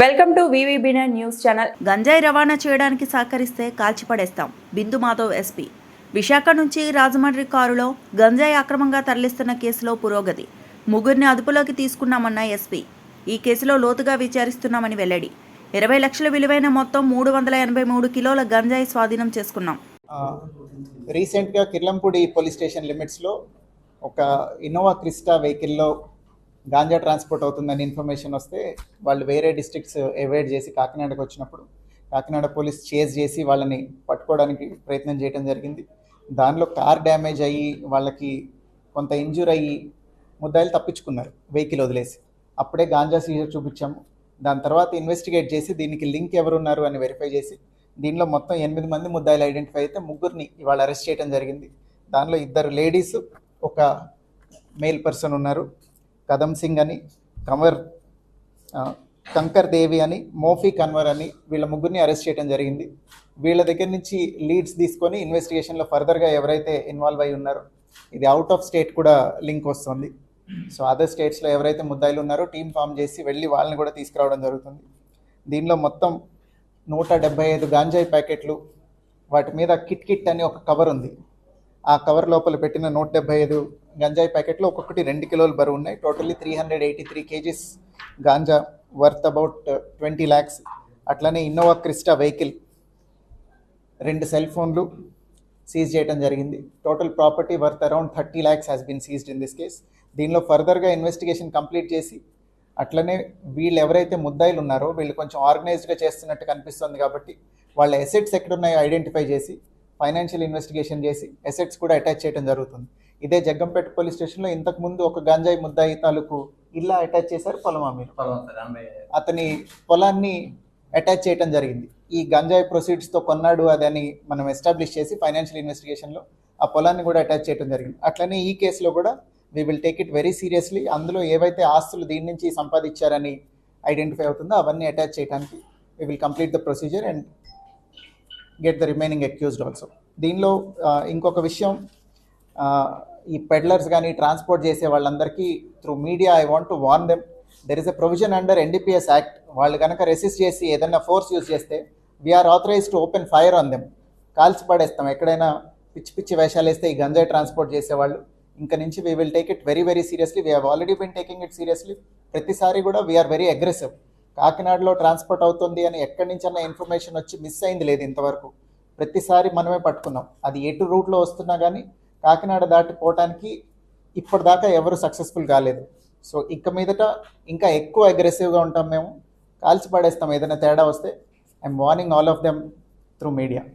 Welcome to వివిబిన news channel. గంజాయి రవాణా చేయడానికి సహకరిస్తే కాల్చిపడేస్తాం. బిందు మాధవ్ ఎస్పీ. విశాఖ నుంచి రాజమండ్రి కారులో గంజాయి అక్రమంగా తరలిస్తున్న కేసులో పురోగతి. ముగ్గురిని అదుపులోకి తీసుకున్నామన్న ఎస్పీ. ఈ కేసులో లోతుగా విచారిస్తున్నామని వెల్లడి. 20 లక్షల విలువైన మొత్తం 383 కిలోల గంజాయి స్వాధీనం చేసుకున్నాం. రీసెంట్గా కిర్లంపూడి పోలీస్ స్టేషన్ లిమిట్స్లో ఒక ఇన్నోవా క్రిస్టా వెహికల్లో గాంజా ట్రాన్స్పోర్ట్ అవుతుందని ఇన్ఫర్మేషన్ వస్తే వాళ్ళు వేరే డిస్ట్రిక్ట్స్ అవాయిడ్ చేసి కాకినాడకు వచ్చినప్పుడు కాకినాడ పోలీస్ చేజ్ చేసి వాళ్ళని పట్టుకోవడానికి ప్రయత్నం చేయడం జరిగింది. దానిలో కార్ డ్యామేజ్ అయ్యి వాళ్ళకి కొంత ఇంజూర్ అయ్యి ముద్దాయిలు తప్పించుకున్నారు వెహికల్ వదిలేసి. అప్పుడే గాంజా సీజర్ చూపించాము. దాని తర్వాత ఇన్వెస్టిగేట్ చేసి దీనికి లింక్ ఎవరున్నారు అని వెరిఫై చేసి దీనిలో మొత్తం 8 మంది ముద్దాయిలు ఐడెంటిఫై అయితే ముగ్గురిని ఇవాళ అరెస్ట్ చేయడం జరిగింది. దానిలో 2 లేడీస్, ఒక మేల్ పర్సన్ ఉన్నారు. కదం సింగ్ అని, కంకర్ దేవి అని, మోఫీ కన్వర్ అని, వీళ్ళ ముగ్గురిని అరెస్ట్ చేయడం జరిగింది. వీళ్ళ దగ్గర నుంచి లీడ్స్ తీసుకొని ఇన్వెస్టిగేషన్లో ఫర్దర్గా ఎవరైతే ఇన్వాల్వ్ అయి ఉన్నారో, ఇది అవుట్ ఆఫ్ స్టేట్ కూడా లింక్ వస్తుంది. సో అదర్ స్టేట్స్లో ఎవరైతే ముద్దాయిలు ఉన్నారో టీం ఫామ్ చేసి వెళ్ళి వాళ్ళని కూడా తీసుకురావడం జరుగుతుంది. దీనిలో మొత్తం 175 గాంజాయి ప్యాకెట్లు, వాటి మీద కిట్ కిట్ అని ఒక కవర్ ఉంది. ఆ కవర్ లోపల పెట్టిన 175 గంజాయి ప్యాకెట్లు ఒక్కొక్కటి 2 కిలోలు బరువు ఉన్నాయి. Totally 383 kgs ganja worth about 20 lakhs. అట్లనే ఇన్నోవా క్రిస్టా వెహికల్, 2 సెల్ ఫోన్లు సీజ్ చేయడం జరిగింది. Total property worth around 30 lakhs has been seized in this case. దీనిలో ఫర్దర్గా ఇన్వెస్టిగేషన్ కంప్లీట్ చేసి అట్లనే వీళ్ళు ఎవరైతే ముద్దాయిలు ఉన్నారో వీళ్ళు కొంచెం ఆర్గనైజ్డ్గా చేస్తున్నట్టు కనిపిస్తుంది కాబట్టి వాళ్ళ ఎసెట్స్ ఎక్కడున్నాయో ఐడెంటిఫై చేసి ఫైనాన్షియల్ ఇన్వెస్టిగేషన్ చేసి ఎసెట్స్ కూడా అటాచ్ చేయడం జరుగుతుంది. ఇదే జగ్గంపేట పోలీస్ స్టేషన్లో ఇంతకుముందు ఒక గంజాయి ముద్దాయి తాలూకు ఇల్లా అటాచ్ చేశారు, పొలమా మీరు అతని పొలాన్ని అటాచ్ చేయడం జరిగింది. ఈ గంజాయి ప్రొసీడ్స్తో కొన్నాడు అదని మనం ఎస్టాబ్లిష్ చేసి ఫైనాన్షియల్ ఇన్వెస్టిగేషన్లో ఆ పొలాన్ని కూడా అటాచ్ చేయడం జరిగింది. అట్లనే ఈ కేసులో కూడా we will take it very seriously. అందులో ఏవైతే ఆస్తులు దీని నుంచి సంపాదించారని ఐడెంటిఫై అవుతుందో అవన్నీ అటాచ్ చేయడానికి we will complete the procedure and get the remaining accused also. దీనిలో ఇంకొక విషయం, ఈ పెడ్లర్స్ కానీ ట్రాన్స్పోర్ట్ చేసే వాళ్ళందరికీ through media I want to warn them, there is a provision under NDPS act. వాళ్ళు కనుక రెసిస్ట్ చేసి ఏదైనా ఫోర్స్ యూజ్ చేస్తే we are authorise to open fire on them. కాల్చి పడేస్తాం ఎక్కడైనా పిచ్చి పిచ్చి వేషాలు వేస్తే ఈ గంజాయి ట్రాన్స్పోర్ట్ చేసేవాళ్ళు. ఇంకా నుంచి we will take it very very seriously. We have already been taking it seriously. ప్రతిసారి కూడా వీఆర్ వెరీ అగ్రెసివ్. కాకినాడలో ట్రాన్స్పోర్ట్ అవుతుంది అని ఎక్కడి నుంచన్నా ఇన్ఫర్మేషన్ వచ్చి మిస్ అయింది లేదు ఇంతవరకు. ప్రతిసారి మనమే పట్టుకున్నాం. అది ఎటు రూట్లో వస్తున్నా కానీ కాకినాడ దాటిపోవటానికి ఇప్పటిదాకా ఎవరు సక్సెస్ఫుల్ కాలేదు. సో ఇక మీదట ఇంకా ఎక్కువ అగ్రెసివ్గా ఉంటాం మేము. కాల్చి పడేస్తాం ఏదైనా తేడా వస్తే. I'm warning all of them through media.